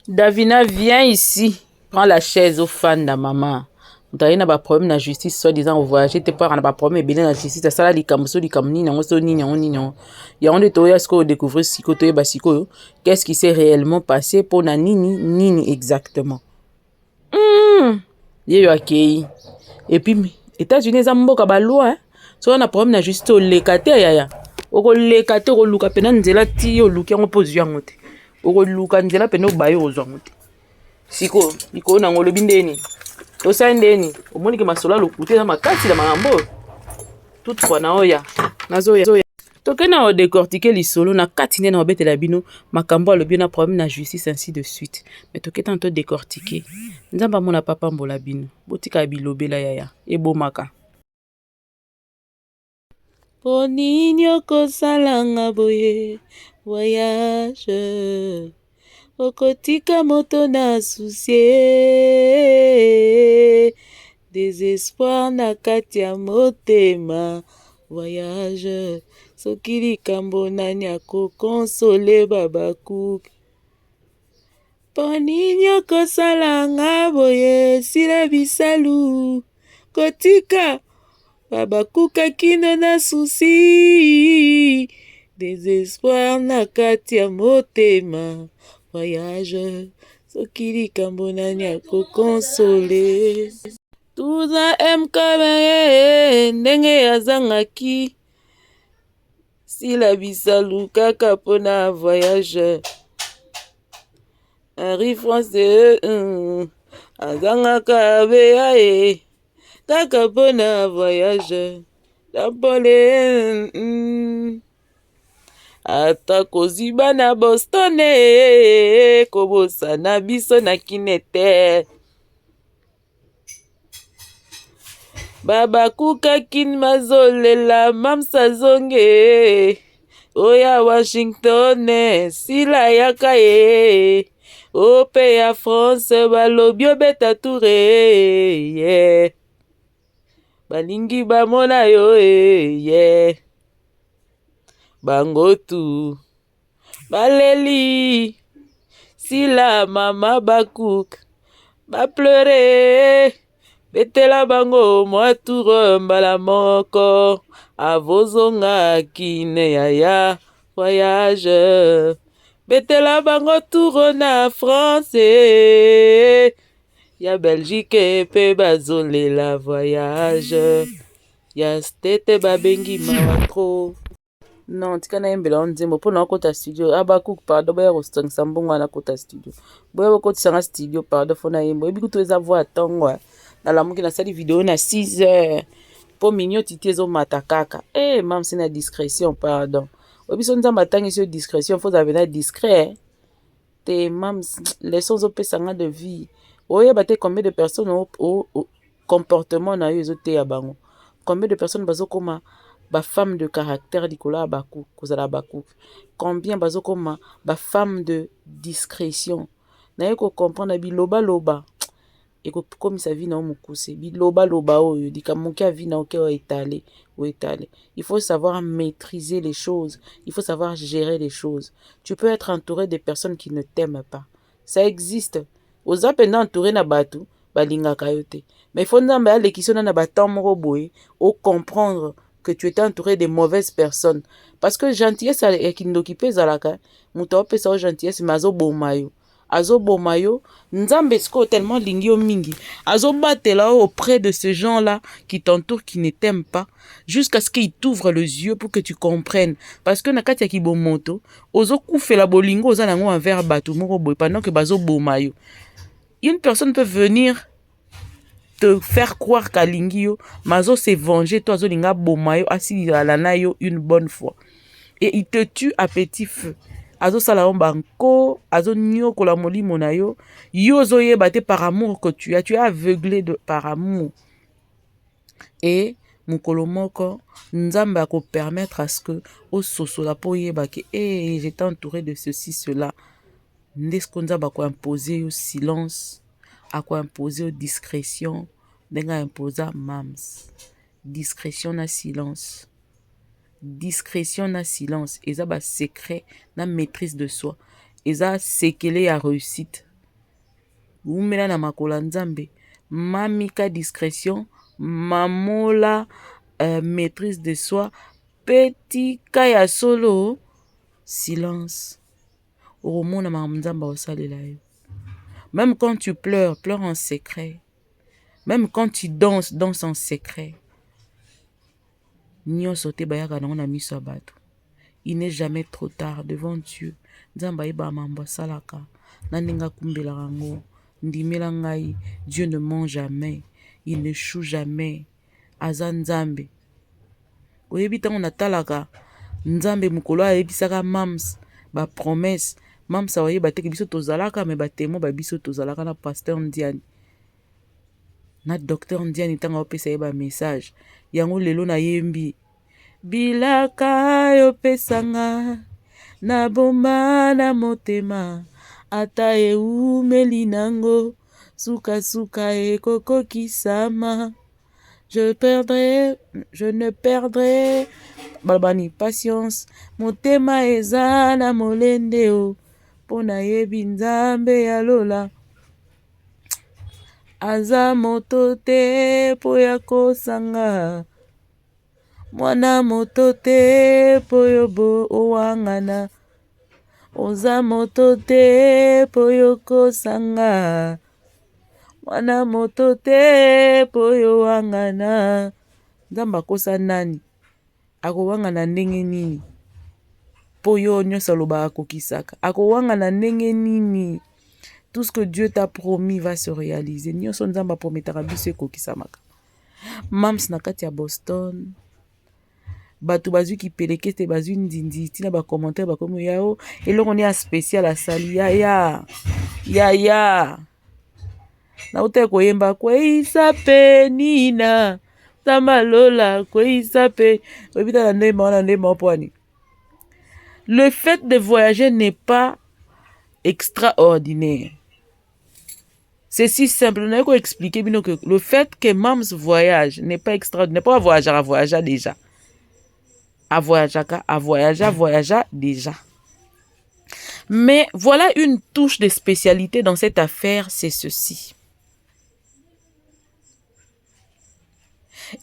Davina, viens ici. Prends la chaise aux fans de maman. T'as pas problème de justice, soi-disant, au voyage, t'es pas un problème, mais bien la justice, ça, les camoufles, les camoufles, il y a un détour, est-ce qu'on découvre si côté basico, qu'est-ce qui s'est réellement passé pour na nini exactement. Il y a eu et puis, États-Unis, ça m'a pas loi, hein. So, on a problème de justice, au lécate, ya. Au lécate, au luka, penan, zela, ti, au luka, on pose yangote. Au luka, zela, peno, bayo, aux yangote. Siko, iko, na ngolo bindeni. Tosa ndeni omoni ke masola lokute na makati la mambo toutefois na oya nazoya toke na o décortiquer lisolo na kati na obetela bino makambo alobi na problème na justice ainsi de suite mais toke tanto décortiquer nzamba mona papa mbola bino botika bilobela yaya ebomaka poninyo kosalanga boye voyage okotika moto na soucier désespoir na kati ya motema voyage soki likambo nani akokonsole babakuki mpo nini okosalanga boye sila bisalu kotika babakuka kino na susi désespoir na kati ya motema voyage soki likambo nani akokonsole tuza mkabeye ndenge azangaki sila bisalu kaka mpona voyage Henri Français azangaka beya ye kaka mpona voyage Napoléon ata koziba na Boston kobosana biso na kinete babakukaki mazolela mamsa zonge oya Washington sila yaka ye ope ya France balobi obeta toure balingi bamona yo bango tu baleli sila mama bakuk bapleure betela bango mwa tour mbala moko avozonga kine yaya voyage betela bango tour na France ya Belgique pe bazolela voyage ya stete babengi mawa tro non tika na yembela onzembo mpona okota studio abakuk pardon boya kosangisa mbongo wana kota studio boya bokotisanga studio pardon fona yembo ebi kutu eza voi atongo nalamuki nasali video na 6 heures mpo minio titi ezomata kaka mam si na discrétion pardon obiso nzambe atangisi yo discrétion fo ozave na discret te mam leson ozopesanga de vie oyeba te combien de personnes au comportement na yo ezoteya bango combien de personnes bazokoma bafemme de caractère likolo ya baku kozala baku combien bazokoma bafemme de discrétion naye kocomprendre bilobaloba ekokomisa vi na yo mokuse bilobaloba oyo likamoki ya vi na oke oetale il faut savoir maîtriser les choses il faut savoir gérer les choses tu peux être entouré de personnes qui ne t'aiment pas ça existe oza penda entouré na bato balingaka yo te mais il faut nzambe alekisi na batemps moko boye o comprendre que tu étais entouré de mauvaises personnes parce que gentillesse ekindoki mpe ezalaka moto aopesa o gentillesse mais azoboma yo nzambe siko tellement lingi yo mingi azobatela auprès de ces gens là qui t'entourent qui ne t'aiment pas jusqu'à ce qu'ils t'ouvrent les yeux pour que tu comprennes parce que na kati ya kibomoto ozokufela bolingo oza nango envers bato moko boye pendant que bazoboma yo une personne peut venir te faire croire qu'alingi yo mazo se venger toi azolinga boma yo asilala na yo une bonne fois et il te tue à petit feu azo sala on banko, azo nyokola molimo na yo, yo zo yeba te par amour que tu es aveuglé par amour. Et mukolo moko nzambe ako permettre à ce que o sosola po yeba ke j'étais entouré de ceci cela. Ndesko nzambe ako imposer au silence, ako imposer au discrétion, ndenga imposa mams. Discrétion na silence. Discrétion na silence. Eza ba secret na maîtrise de soi. Eza sekele ya réussite. Umela na makola nzambe. Mamika discrétion. Mamola maîtrise de soi. Petit kaya solo. Silence. Oromona nzambe osalela yo. Même quand tu pleures, pleure en secret. Même quand tu danses, danse en secret. Nyonso te bayaka nango na miso ya bato. Il n'est jamais trop tard devant Dieu. Nzamba yeba mambo salaka. Naninga kumbela rango. Ndimela ngai. Dieu ne ment jamais. Il ne choue jamais. Aza nzambe. Oyebi tango natalaka. Nzambe mukolo ayebisaka mams. Ba promesse. Mams awayeba teke biso tozalaka. Me ba témoin ba biso tozalaka na pasteur Ndiani. Na docteur Ndiani tango opesa yeba message. Yango lelo na yembi. Bilaka yo pesanga. Na bomba na motema. Ata eumeli nango. Suka suka ekoko kisama. Je ne perdrai balbani patience. Motema eza na molende o. Pona yebi nzambe ya lola. Aza moto te po ya kosanga. Mwana moto te po yo bo owangana. Oza moto te po yo kosanga. Mwana moto te po yo wangana. Nzamba kosa nani? Ako wangana ndenge nini? Po yo nyonso loba akokisaka. Ako wangana ndenge nini? Tout ce que Dieu t'a promis va se réaliser. Nyonso nzamba prometaka biso ekokisamaka. Mams na kati ya Boston. Batu bazwi ki pelekete bazwi ndindi tina ba commentaire ba komo yao eloko ni a spécial asali ya na ute koyemba kweisa pe nina tamalola kweisa pe obita na ndema pwani. Le fait de voyager n'est pas extraordinaire. C'est si simple. On a expliqué que le fait que Mams voyage n'est pas extraordinaire. Pas voyager déjà. À voyager déjà. Mais voilà une touche de spécialité dans cette affaire, c'est ceci.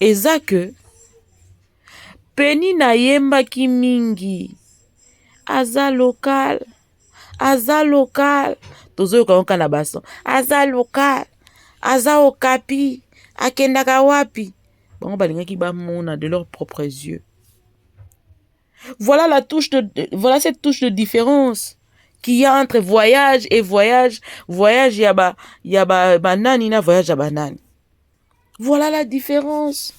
Et ça que Penny na yemba ki mingi aza local tozo yoka na baso aza local aza okapi akendaka wapi bango balingaki bamona de leurs propres yeux. Voilà cette touche de différence qu'il y a entre voyage et voyage yaba banani na voyage ya banani. Voilà la différence.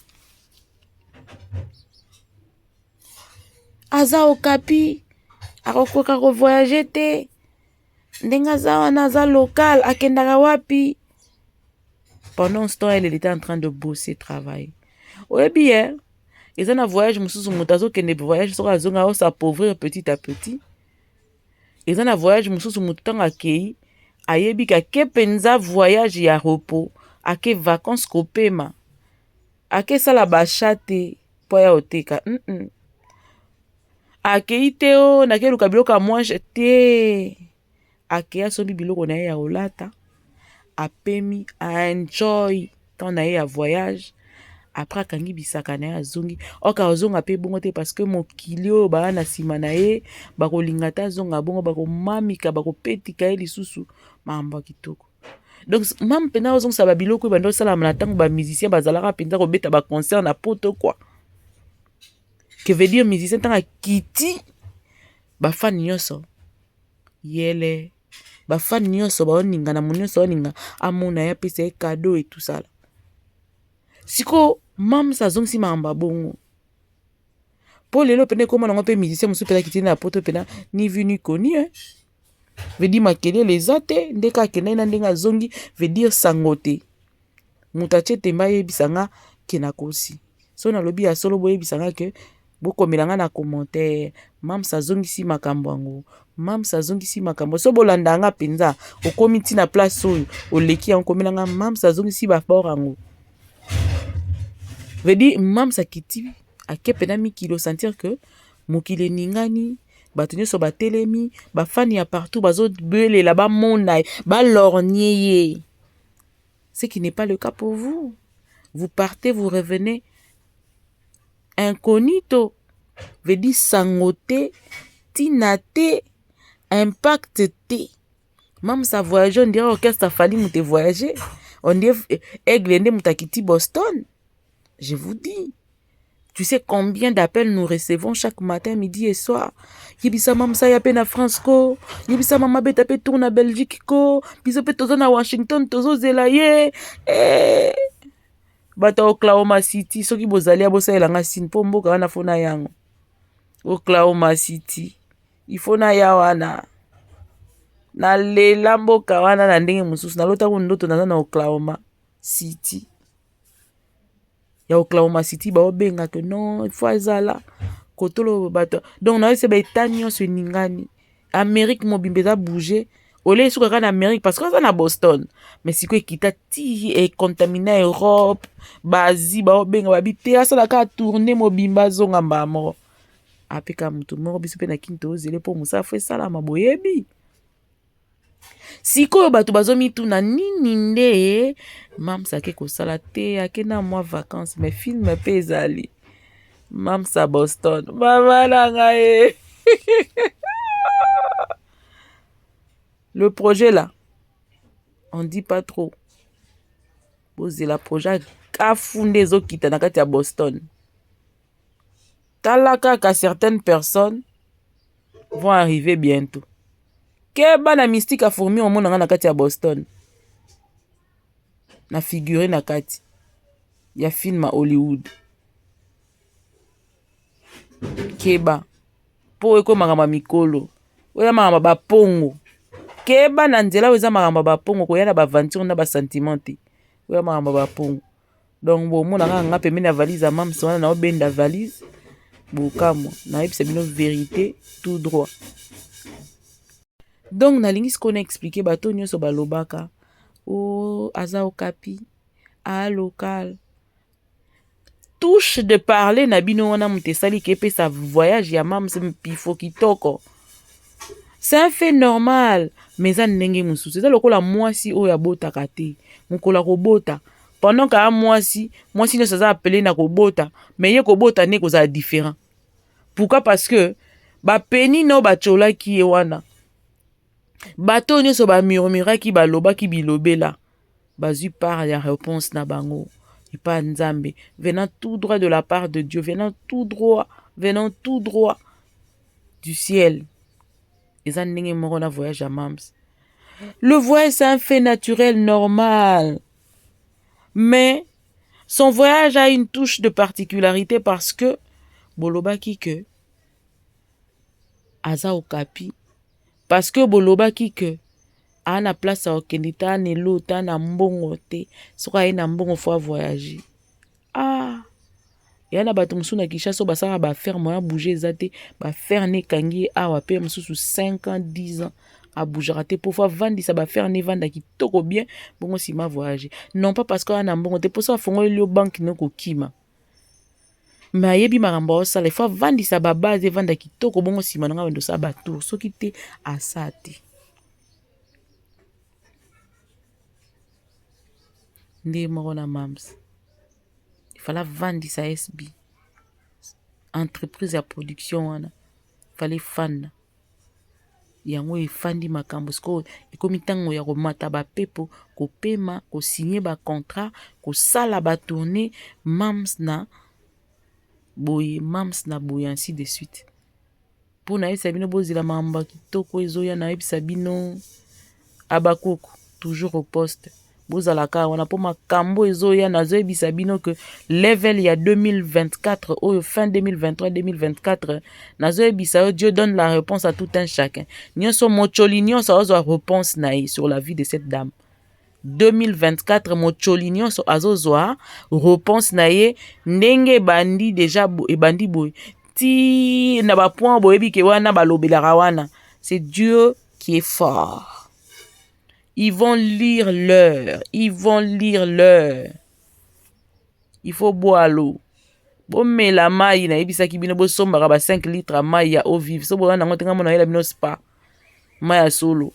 Aza okapi akokoka ko voyager te ndenga za wana aza local akendaka wapi. Pendant ce temps elle était en train de bosser travail. Ouais bien ils ont un voyage mususu mutazo kende voyage soka zonga o s'appauvrir petit à petit. Ils ont un voyage mususu mutanga kei ayebi ka kepenza voyage ya repos ake vacances kopema ake sala bachate po ya oteka ake iteo na ke luka biloko moi te ake asombi biloko na ya olata apemi a enjoy tant na ya voyage. Après akangi bisaka na ya zongi oka ozonga pe bongo te parce que mokili oyo baa na nsima na ye bakolinga ta zonga bongo bakomamika bakopetika ye lisusu mambo kitoko. Donc mam pena ozongisa babiloko oyo bando osalama na ntango bamusicien bazalaka mpenza kobeta baconcert na poto kwa que veut dire musicien ntango akiti bafani nyonso yele bafani nyonso baoninga na monionso oninga amona ya pesa ye cadeau et tout ça. Siko mam sa zongsi mamba bongo Pour les lopene comment on peut musicien musu pena kitine na poto pena ni vu ni connu hein. Veut dire makele les ate ndeka kena na ndenga zongi veut dire sangote. Mutache temba yebisanga kena kosi. So na lobi ya solo boye bisanga ke boko melanga na commentaire mam sa zongi si makambo yango. Mam sa zongi si makambo. So bolanda nga penza okomi tina place oyo oleki yango komelanga mam sa zongi si ba bord yango. Veut dire mam sa kiti akepena mikilo sentir que mokile ningani bato nyonso batelemi bafani ya partout bazobelela bamona balornie ye. Ce qui n'est pas le cas pour vous. Vous partez, vous revenez incognito. Veut dire sangote, tinate, impact te. Même ça voyage, on dirait orchestre fali moute voyager. On dirait aigle nde mutakiti Boston. Je vous dis. Tu sais combien d'appels nous recevons chaque matin, midi et soir. Yebisa mam sa yape na France ko. Yebisa mama beta pe tourne na Belgique ko. Biso pe tozo na Washington, tozo zela ye. Bata Oklahoma City. Soki bozali abosa elanga sin po mboka wana fona yango. Oklahoma City. Ifona ya wana. Na lela mboka wana na ndenge mususu. Na lota kundoto na Oklahoma City. Ya Oklahoma City ba obenga que non il faut azala kotolo bato donc na se ba etanyo se ningani Amérique mobimbeza bouger ole suka kana Amérique parce que ça na Boston mais siko ekita ti et contaminé Europe ba Asie ba obenga ba bité asala ka tourner mobimba zonga mbamo apeka mutu moko biso pe na kinto zele po musa fe sala maboyebi siko bato bazomituuna nini nde mam sake kosala te ake na mwa vacances mais film pe ezali mam sa Boston mama nanga ye le projet là on dit pas trop bozela projet kafunde ezokita na kati ya Boston tala kaka certaines personnes vont arriver bientôt. Keba na mystique a fourmi omona nga na kati ya Boston. Na figuré na kati. Ya film à Hollywood. Keba. Po eko magamba mikolo. Oya magamba ba pongo. Keba na nzela weza magamba ba pongo ko yana ba aventure na ba sentiment te. Oya magamba ba pongo. Donc bo mona nga pembeni na valise ya mam sona na obenda valise. Bokamo na yebisa bino vérité tout droit. Donc na lingi qu'on a expliqué bato nyonso balobaka o aza okapi a local touche de parler na bino wana mutesali kepe sa voyage ya mam pifo kitoko c'est un fait normal mais ça ndenge mususu ça lokola mwasi oyo abotaka te mukola kobota pendant que mwasi nyonso aza appelé na kobota mais ye kobota ne kozala différent. Pourquoi? Parce que ba peni no bachola ki ye wana bato nyonso ba murmuraki balobaki bilobela bazui par la réponse na bango et pas nzambe venant tout droit de la part de Dieu venant tout droit du ciel. Et ça ndenge moko na voyage à mams. Le voyage c'est un fait naturel normal mais son voyage a une touche de particularité parce que bolobaki que aza okapi parce que bolobaki que ana place à okende ta na elota na mbongo te soka ye na mbongo fo voyager yana bato musu na Kinshasa basala ba faire moyen bouger eza te ba faire ne kangi awa pe mususu 5 ans 10 ans a bouger te pour faire vendre ba faire ne vendre kitoko bien bongo sima voyager non pas parce que ana mbongo te pour ça fongo le banque ne ko kima mais yebi maramba osala il faut vendre sa base vendre kitoko bongo sima nga wendo sa ba tour soki te asate. Ndi morona mams il fallait vendre sa SB entreprise ya production wana fallait fan yango efandi makambo sko ekomi tango ya komata ba pepo kopema ko signer ba contrat ko sala ba tourner mams na boye ainsi de suite pour na yebisa bino bozela mamba kitoko ezoya na yebisa bino abakuku toujours au poste bozalaka wana po makambo ezoya nazoyebisa bino que level ya 2024 oyo fin 2023 2024 nazoyebisa yo Dieu donne la réponse à tout un chacun. Nyonso mocholi nyonso azozwa réponse na ye sur la vie de cette dame. 2024 mocholi nyonso azozwa réponse na ye ndenge ebandi déjà ebandi boye ti na bapoint boyebi ke wana balobelaka wana. C'est Dieu qui est fort. Ils vont lire l'heure. Ils vont lire l'heure. Il faut boire l'eau. Bon, mais la maille, na ebisaki bino bo sombaka ba 5 litres à maille ya eau vive. So bo na ngotenga mona yela bino spa. Maille solo.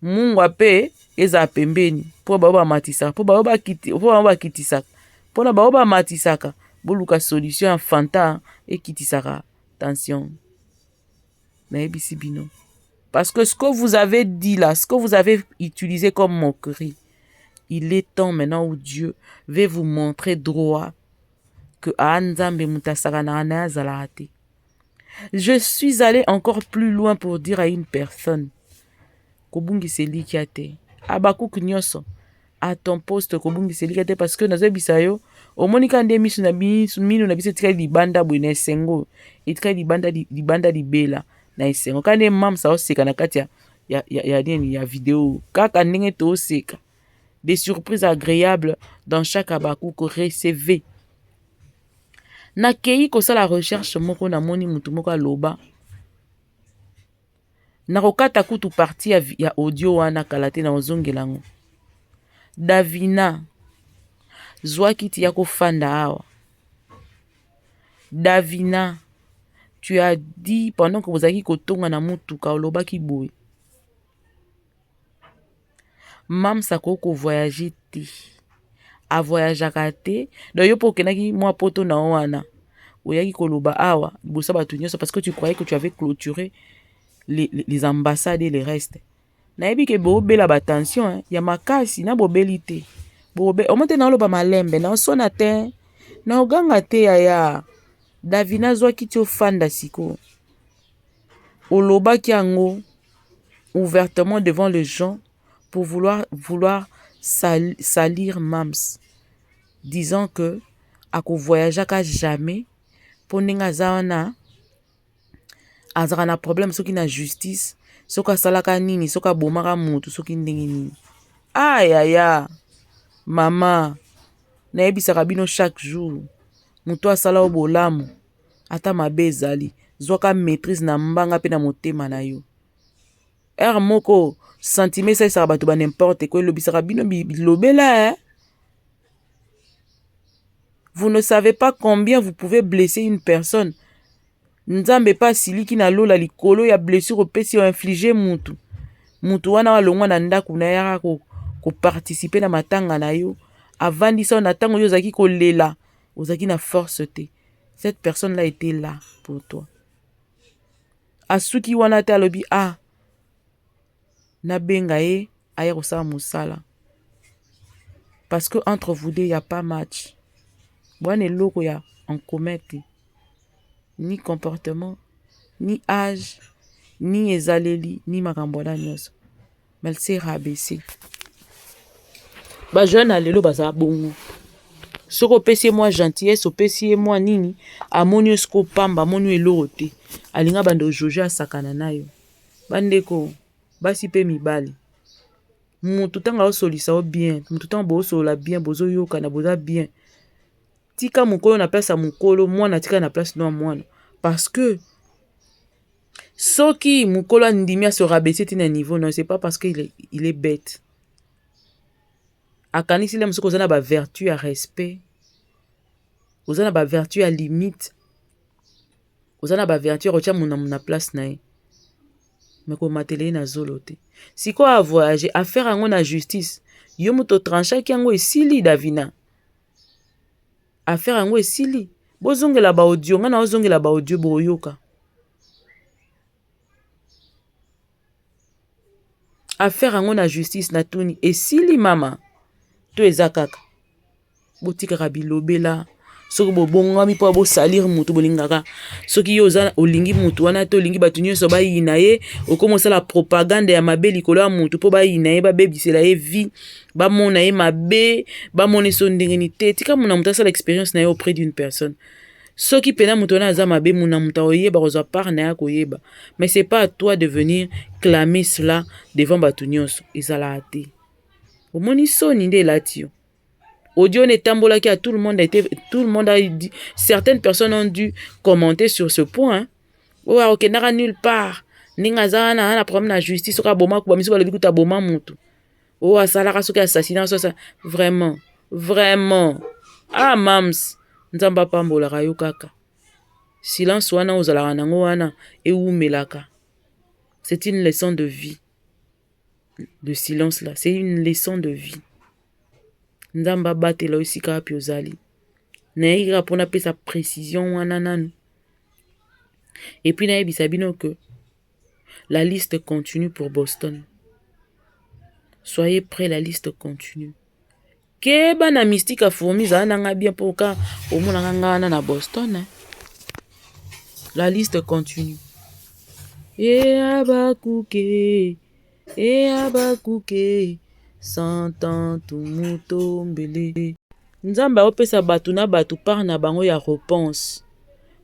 Mungu ape eza pembeni. Po ba ba matisaka. Po ba ba kiti. Po ba ba kitisaka. Po na ba ba matisaka. Boluka solution en fanta et kitisaka. Attention. Na ebisi bino. Parce que ce que vous avez dit là, ce que vous avez utilisé comme moquerie, il est temps maintenant où Dieu veut vous montrer droit que je suis allé encore plus loin pour dire à une personne Kobungi Selikiate, Abakouk Nyoso, à ton poste Kobungi Selikiate, parce que nazo bisayo, au monika ndemi sunabi, sumino na bisetika di banda bwene sengo, itka di banda di bela. Na isengo kane mam sa oseka na kati ya vidéo kaka ndenge to oseka des surprises agréables dans chaque Abakouk recevez na kei ko sala recherche moko na moni mutu moko aloba na kokata kutu parti ya audio wana kalate na ozongelango Davina zwaki ti ya kofanda awa Davina. Tu as dit pendant que vous avez kotonga na mutuka oloba ki boy. Mam sako ko voyager te. A voyager te. Donc yo pokenaki moi poto na wana. Oyaki koloba awa, bosa batu nyonso parce que tu croyais que tu avais clôturé les ambassades et les restes. Na yebi ke bo bela ba attention, hein. Ya makasi na bo belité. Bo be o monte na loba malembe na sona te. Na oganga te ya. Davina zwaki ti ofanda siko. Oloba ki ango ouvertement devant les gens pour vouloir salir Mams, disant que ako voyageaka jamais pour ninga zawana azara na problème soki na justice soka salaka nini soka bomaka mutu soki ndenge nini. Aya mama na yebisaka bino chaque jour mutu asala o bolamu ata mabe ezali zwaka maîtrise na mbanga pe na motema na yo. Moko sentiment ça sera bato ba n'importe quoi lobisaka bino bilobela hein. Vous ne savez pas combien vous pouvez blesser une personne. Nzambe pa siliki na lola likolo ya blessure opesi o infliger mutu. Mutu wana walongwa na ndaku na yaka ko participer na matanga na yo. Avandisa na tango yo zaki ko lela. Ozaki na force te. Cette personne-là était là pour toi. Asuki wana te alobi na benga ye aya kosala musala. Parce que entre vous deux il y a pas match. Bwana eloko ya en commun te. Ni comportement, ni âge, ni ezaleli, ni makambo na nyonso. Mais c'est rabaissé. Ba jeune alelo baza bongo. Soko pesi moi gentillesse, opesi moi nini, amoni esko pamba, amoni eloko te. Alinga bando jojo asakana nayo. Bandeko, basi pe mibali. Mutu tanga osolisa o bien, mutu tanga bo osola bien, bozo yoka na boza bien. Tika mukolo na place à mukolo, mwana tika na place no mwana. Parce que soki mukolo ndimia se rabaisser tina niveau, non, c'est pas parce qu'il est bête. Akanisi le msoko zana ba vertu à respect. Ozana ba vertu à limite. Ozana ba vertu rocha muna place na ye. Mais ko matele na zolote. Si ko a voyager, à faire ango na justice. Yo muto trancha ki ango esili Davina. Affaire yango esili bozongela ba audio ngana ozongela ba audio boyoka. Affaire yango na justice na tuni esili mama to ezakaka botika bilobela soki bobongami mpo bosalir mutu bolingaka soki yo oza olingi mutu wana te olingi bato nyonso bayina ye okoma osala propagande ya mabe likolo ya mutu mpo bayina ye babebisela ye vie bamona ye mabe bamona so ndenge ni te tika mona mutu asala expérience na ye auprès d'une personne soki pena mutu wana aza mabe muna mutu akoyeba kozwa part na ye koyeba mais c'est pas à toi de venir clamer cela devant bato nyonso ezalaka te omoni soni nde elati yo audio ne tambolaki à tout le monde a dit, certaines personnes ont dû commenter sur ce point. Oh, ok, n'a nulle part. Ningaza na problème na justice oka boma ko bamiso balobi kuta boma mutu. Oh, asala soki assassinat ça vraiment. Ah mams, nzamba pambola kayo kaka. Silence wana ozala nango wana e umelaka. C'est une leçon de vie. Le silence là, c'est une leçon de vie. Nzamba batela osika api ozali naika pona pesa précision wana nanu et puis nayebisa bino que la liste continue pour Boston. Soyez prêts, la liste continue. Keba na mystique a fourmi za nanga bien pour ka omona ngana na Boston hein? La liste continue. Et abakuke Santan tumuto mbele. Nzamba opesa batu na batu par na bango ya réponse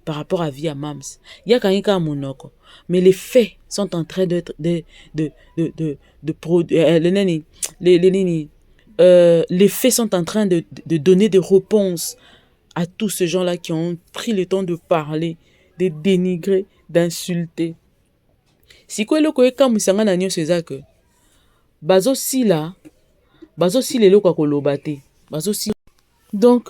par rapport à vie à Mams. Ya kanyika monoko. Mais les faits sont en train de les faits sont en train de donner des réponses à tous ces gens-là qui ont pris le temps de parler, de dénigrer, d'insulter. Si quoi le koeka musanga na nyo sezake. Bazo si là. Bazo si lelo kwa koloba te. Bazo si. Donc,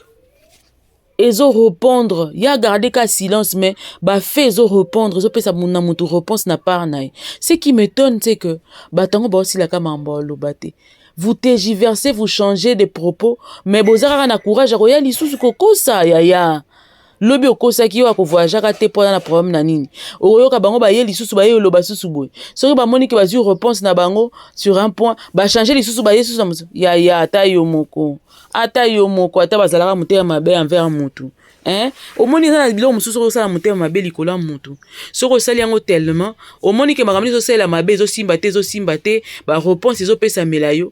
ils ont répondre. Ya gardé qu'à silence, mais bah fait ils ont répondre. Ils ont fait ça mon amour réponse n'a pas naï. Ce qui m'étonne, c'est que batango ba aussi la kamamba lobate. Vous tergiversez, vous changez de propos, mais bozara na courage akoya lisusu kokosa ya. Lobi okosa ki wa ko voyager ka te pona na problème na nini. Oyoka bango ba ye lisusu ba ye loba susu boy. Soki ba moni ke ba zu réponse na bango sur un point, ba changer lisusu ba ye susu ya ata yo moko. Ata bazalaka mutema mabe envers mutu. Hein? Omoni na bilo mususu ko sala mutema mabe likola mutu. Soko sali yango tellement, omoni ke makamni so sala mabe zo simba te, ba réponse zo pesa melayo.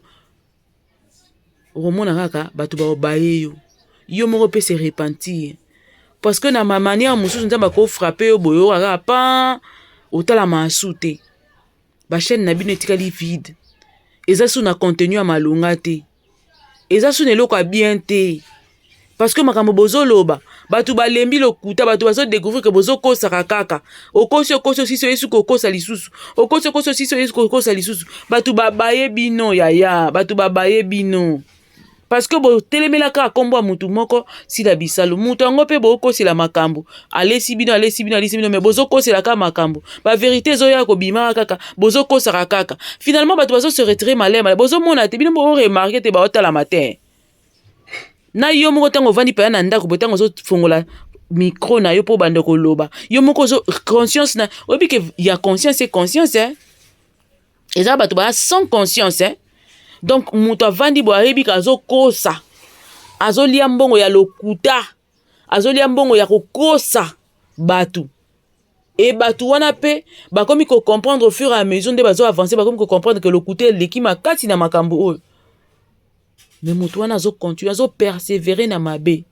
Romona kaka batu ba obaye yo. Yo moko pe se repentir. Parce que na ma manière mususu nzamba ko frapper yo boyo kaka pa otala masute. Ba chaîne na bino etikali vide. Eza sou na contenu ya malonga te. Eza sou neloko a bien te. Parce que makambo bozo loba, batu balembi lokuta, batu bazo découvrir que bozo kosa kaka. Okosi siso yesu kokosa lisusu. Okosi siso yesu kokosa lisusu. Batu babaye bino yaya, batu babaye bino. Parce que bo telemela ka kombo mutu moko si la bisalo mutu ngo pe bo kosi la makambo. Alesi bino mais bozo kosi la ka makambo. Ba vérité zo ya ko bima kaka, bozo kosa kaka. Finalement batu bazo se retirer malema. Bozo mona te bino bo remarquer te ba otala matin. Na yo moko tango vandi pa na ndako botango zo fongola micro na yo po bande ko loba. Yo moko zo conscience na obi ke ya conscience et conscience hein. Eza batu ba sans conscience hein. Donc muto vandi bo arebi ka zo kosa. Azo lia mbongo ya lokuta. Azo lia mbongo ya kokosa batu. Et batu wana pe ba komi ko comprendre au fur et à mesure de bazo avancer ba komi ko comprendre que lokuta lekima kati na makambo oyo. Mais mutu wana zo continuer zo persévérer na mabe.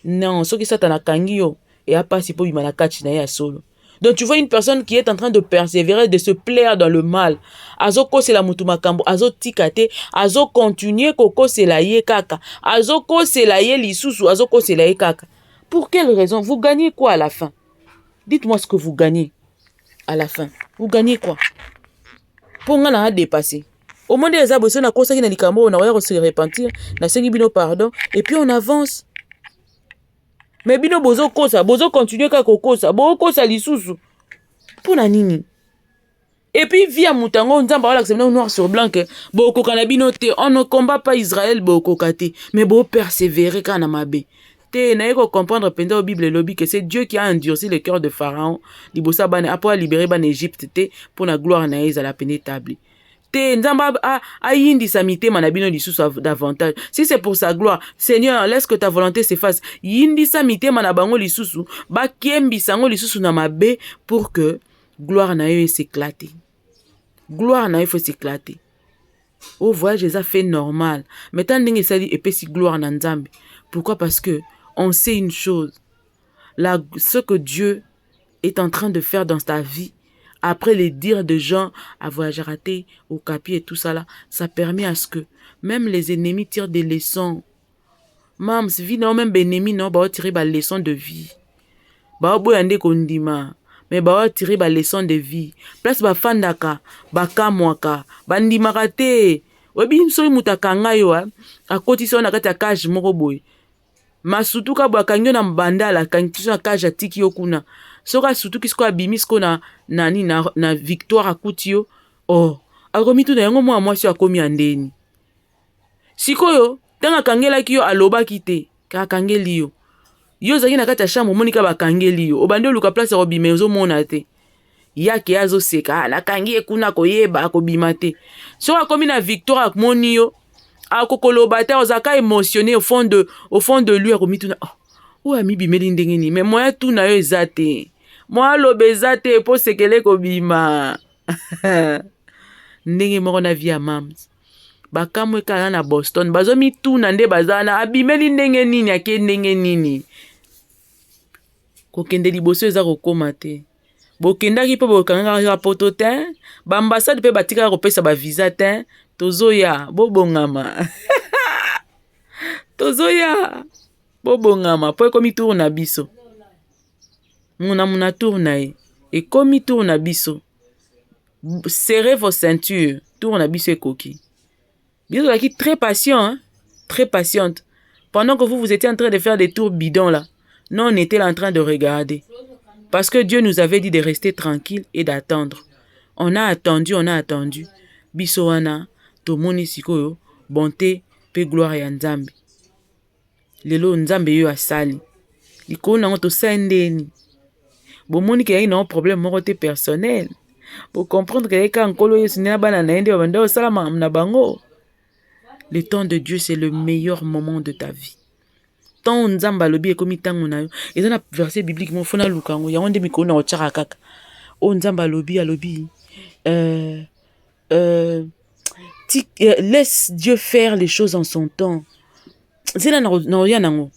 Non, ce qui satana kangi yo et a pas si po bimana kati na ya solo. Donc tu vois une personne qui est en train de persévérer, de se plaire dans le mal. Azo kose la mutu makambo, azo tikate, azo continuer koko se la ye kaka. Azo kose la ye lisusu, azo kose la ye kaka. Pour quelle raison? Vous gagnez quoi à la fin? Dites-moi ce que vous gagnez à la fin. Vous gagnez quoi? Pour nga na dépasser. Au monde des abos, on a consacré na likambo, on a se repentir, na sengi bino pardon, et puis on avance. Mais bino bozo kosa, bozo continue ka kokosa, bozo kosa lisusu. Pour na nini? Et puis via mutango, nzamba wala que noir sur blanc que boko kanabino te, on ne combat pas Israël boko kate, mais bo persévérer kana mabe. Te na yeko comprendre penda au Bible lobby que c'est Dieu qui a endurci le cœur de Pharaon, libosa bane après libérer ban Égypte te pour la gloire na la peine établie. Te nzamba ayindisa mitema na bino lisusu davantage. Si c'est pour sa gloire, Seigneur, laisse que ta volonté s'efface. Yindisa mitema na bango lisusu, ba kiembisa ngo lisusu na mabe pour que gloire na yo s'éclate. Gloire na yo faut s'éclater. Au voyage, ça fait normal. Mais tant que ça dit, et puis si gloire na nzambe. Pourquoi? Parce que on sait une chose. Ce que Dieu est en train de faire dans ta vie, après les dires de gens à voyager raté, au capi et tout ça là, ça permet à ce que même les ennemis tirent des leçons. Mam, si vie non, même les ennemis non, bah tirer des leçons de vie. Bah boyande kondima. Mais bah tirer ba leçon de vie. Place ba fandaka, ba kamwaka, ba ndimaka te. Webi mso mutaka ngayo a koti so na kati ya cage moko boy. Masutuka bwa kangyo na mbandala kankiso na cage atiki yo kuna. Soka sutuki sko abimi sko na victoire akuti yo. Oh, akomi tu na yango mwa mwasi akomi andeni. Sikoyo, tanga kangela ki yo aloba kite, ka kangeli yo. Yo zaki na kati ya chambre monika bakangeli yo. Obande luka place robime ozo mona te. Yake azo seka na kangi ekuna koyeba akobima te. So akomi na victoire akmoni yo. Akokoloba te ozaka émotionné au fond de lui akomi tuna. Oh, ami bimeli ndenge ni. Mais moi tout na yo ezate. Moi lobe ezate po sekele kobima. Ndenge moko na vie ya mams. Bakamwe kala na Boston. Bazomi tuna nde bazana abimeli ndenge nini ake ndenge nini. Kokende liboso eza kokoma te. Bokendaki pe bokangaka poto te. Bambassade pe batika kopesa ba visa te. Tozoya bobongama. Tozoya bobongama po ekomi tour na biso. Muna tour na e. Ekomi tour na biso. Serrez vos ceintures. Tour na biso ekoki. Biso là qui très patient, hein? Très patiente. Pendant que vous étiez en train de faire des tours bidons là. Nous, on était là en train de regarder. Parce que Dieu nous avait dit de rester tranquille et d'attendre. On a attendu. Bisoana, tomoni sikoyo, bonté, pe gloire ya nzambe. Lelo nzambe yo asali. Liko na to sendeni. Bomoni ke na un problème moko te personnel. Pour comprendre que quand nkolo yo sinela bana na ende banda osala na bango. Le temps de Dieu c'est le meilleur moment de ta vie. Tant nzamba lobi ekomi tango na yo eza na verset biblique mo fona lukango ya onde mikolo na otchaka kaka o nzamba lobi alobi laisse Dieu faire les choses en son temps. C'est là na rien nango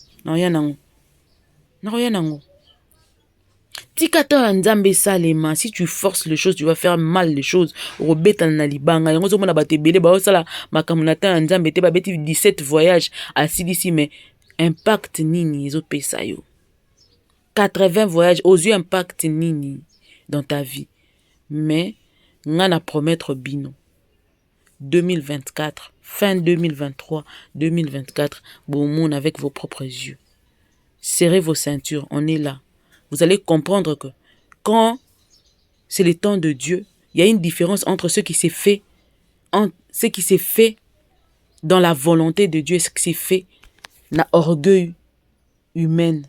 tika ta nzambe salema. Si tu forces les choses tu vas faire mal les choses. Robeta na libanga yango zo mona batebele ba osala makamuna ta nzambe te ba beti 17 voyages à CDC mais impact nini ezo pesa yo 80 voyages aux yeux impact nini dans ta vie. Mais ngana promettre bino 2024 fin 2023 2024 bon monde avec vos propres yeux. Serrez vos ceintures, on est là. Vous allez comprendre que quand c'est le temps de Dieu, il y a une différence entre ce qui s'est fait dans la volonté de Dieu et ce qui s'est fait na orgueil humain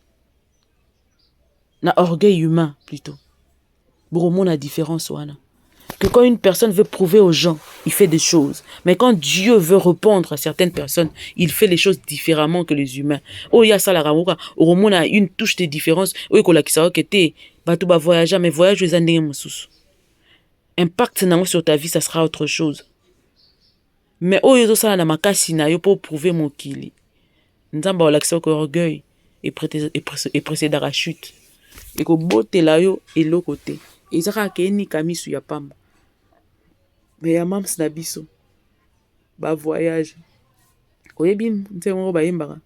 plutôt. Bromo la différence wana. Que quand une personne veut prouver aux gens, il fait des choses. Mais quand Dieu veut répondre à certaines personnes, il fait les choses différemment que les humains. Oh, il y a ça la ramoka. Au monde a une touche de différence. Oh, il y a qui ça que t'es. Bah, tu vas voyager, mais voyage aux années moussous. Impact sur ta vie, ça sera autre chose. Mais oh, il y a ça la makasi na yo pour prouver mon kili. Nzamba o l'accès au orgueil et précéder la chute. Et que bote la yo et l'autre côté. Et ça a été ni kamisu ya pamba. Mais ya mams na biso. Ba voyage. Koyebi nzemo ba yembaka.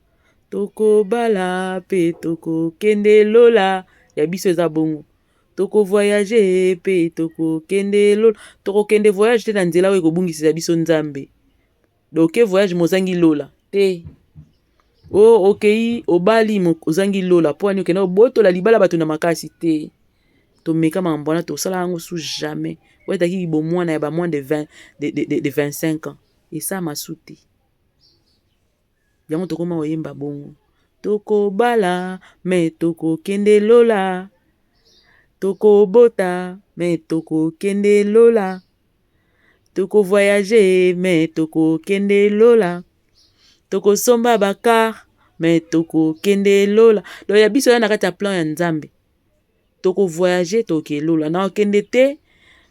Toko bala pe toko kende lola. Ya biso eza bongo. Toko voyager pe toko kende lola. Toko kende voyage te na nzela we ko bungisi ya biso nzambe. Donc voyage mozangi lola. Te. Oh, okay, obali ozangi lola. Po ani okena boto la libala bato na makasi te. To meka mambona to sala yango sous jamais. Ouais, taki bo mwana ya ba moins de 20 de 25 ans. Et ça m'a sauté. Yango to koma oyemba bongo. Toko bala, mais toko kende lola. Toko bota, mais toko kende lola. toko voyager mais toko kende lola, toko somba bakar mais toko kende lola. Donc ya biso ya na kati ya plan ya Nzambe. Toko voyager toke lola na kende te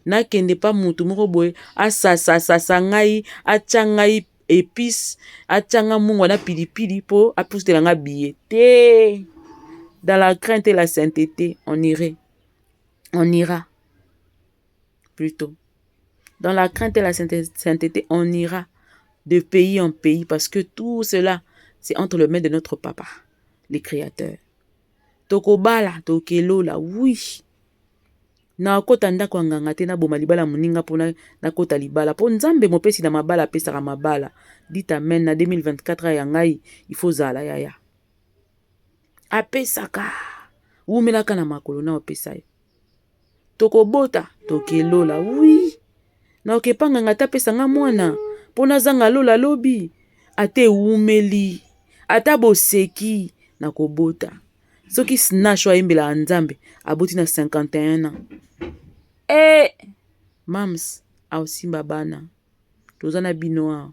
na kende pa mutu moko boye asasa ngai atia ngai épice atia nga mungu na pilipili po apusela nga billet te. Dans la crainte et la sainteté, on ira plutôt. Dans la crainte et la sainteté, on ira de pays en pays parce que tout cela, c'est entre les mains de notre papa, le créateur. Tokobala, tokelola, oui. Na kota ndako nganga te na boma libala muninga pona na kota libala. Po Nzambe mopesi na mabala pesa ka mabala. Dit amen na 2024 ya ngai, il faut zala yaya. Apesaka. Umelaka na makolo na opesa yo. Tokobota, tokelola, oui. Na okepanga ngata pesa nga mwana. Pona zanga lola lobi. Ate umeli. Ata boseki na kobota. Soki snatch wa imbela Nzambe aboti na 51 ans. Mams ausimba bana. Tozana binoa.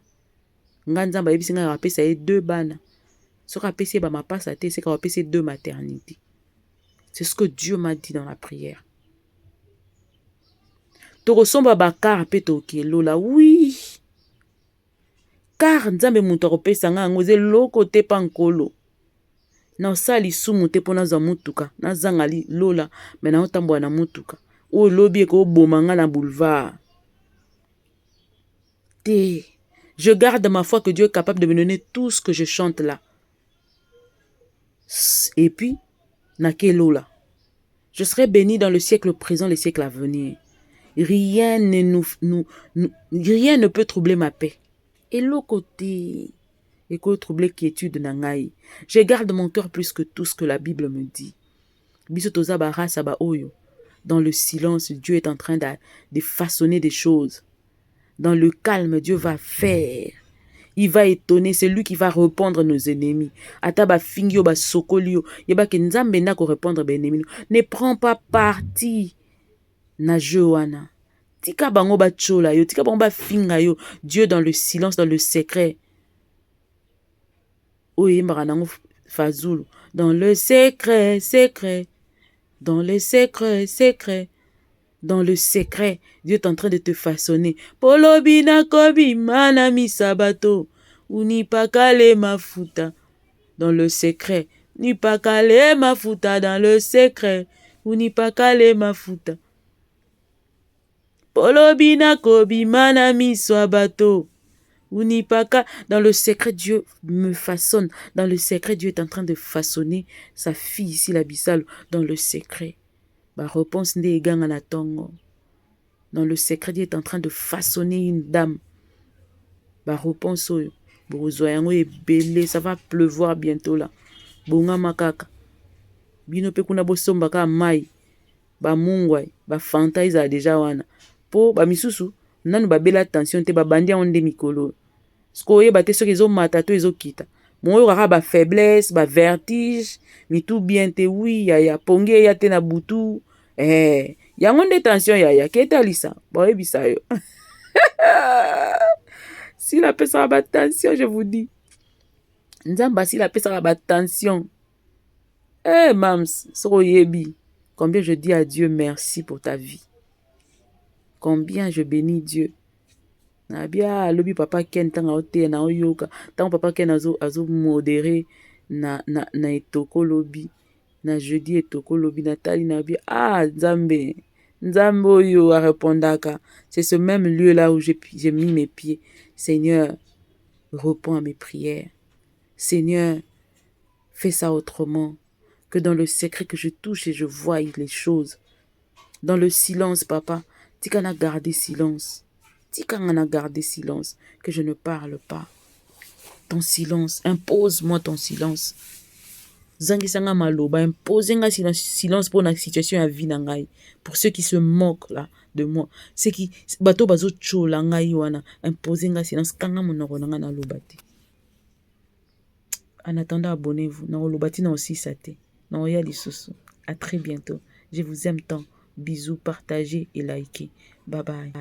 Nga Nzambe yebisi nga apesa ye 2 bana. Soki apesi ba mapasa te, c'est qu'on apesi 2 maternités. C'est ce que Dieu m'a dit dans la prière. Tokosomba bakar pe tokelola, oui. Car Nzambe mutu akopesa nga ngo loko te pa nkolo. Na osali sumu te pona za mutuka, na zanga lola, mais na otambola na mutuka. O lobi eko boma nga na boulevard. Te. Je garde ma foi que Dieu est capable de me donner tout ce que je chante là. Et puis, na kelola. Je serai béni dans le siècle présent, le siècle à venir. Rien ne peut troubler ma paix. Et l'autre côté, et que troubler quiétude nangai. Je garde mon cœur plus que tout ce que la Bible me dit. Dans le silence, Dieu est en train de façonner des choses. Dans le calme, Dieu va faire. Il va étonner, c'est lui qui va répondre nos ennemis. Ataba fingio ba sokolio, yeba ke Nzambe na ko répondre ba ennemis. Ne prends pas parti na Joana. Tika bango ba chola yo, tika bango ba finga yo. Dieu dans le silence, dans le secret. Oye mbaranango fazulu. Dans le secret, secret. Dans le secret, secret. Dans le secret, Dieu est en train de te façonner. Polobina kobi manami sabato. Uni pakale mafuta. Dans le secret. Ni pakale mafuta dans le secret. Uni pakale mafuta. Polobina kobi manami sabato. Uni paka. Dans le secret, Dieu me façonne. Dans le secret, Dieu est en train de façonner sa fille ici, la Bissalo. Dans le secret. Ba réponse nde eganga na tongo. Dans le secret, Dieu est en train de façonner une dame. Ba réponse oyo. Bozoyango ebele, ça va pleuvoir bientôt là. Bonga makaka. Bino pe kuna bosomba ka mai. Ba mungwai, ba fantaiza déjà wana. Po ba misusu, nanu ba bela attention te ba bandi onde mikolo. Sko ye ba te soki ezo mata to ezo kita. Moyo kaka ba faiblesse, ba vertige, mi tout bien te oui, ya ponge ya te na butu. Yango nde tension ya keta lisa. Ba ebisa yo. Si la personne a ba tension, je vous dis. Nzamba si la personne a ba tension. Mams, so yebi. Combien je dis à Dieu merci pour ta vie. Combien je bénis Dieu. Nabia lobi papa ken tanga ote na oyoka. Tant papa ken azo modéré na etoko lobi. Na jeudi etoko lobi Nathalie nabia Nzambe. Nzambe oyo a répondaka. C'est ce même lieu là où j'ai mis mes pieds. Seigneur, réponds à mes prières. Seigneur, fais ça autrement que dans le secret que je touche et je vois les choses. Dans le silence, papa, tika na garder silence. Tika na garder silence, que je ne parle pas. Ton silence, impose-moi ton silence. Zangisanga maloba, impose-nga silence pour la situation à vie nangai. Pour ceux qui se moquent là de moi, ceux qui bato bazo chola ngai wana, impose-nga silence kanga monoko nanga na lobati. En attendant, abonnez-vous. Non, lobati na aussi sate. Non, ya lisusu. À très bientôt. Je vous aime tant. Bisous, partagez et likez. Bye bye.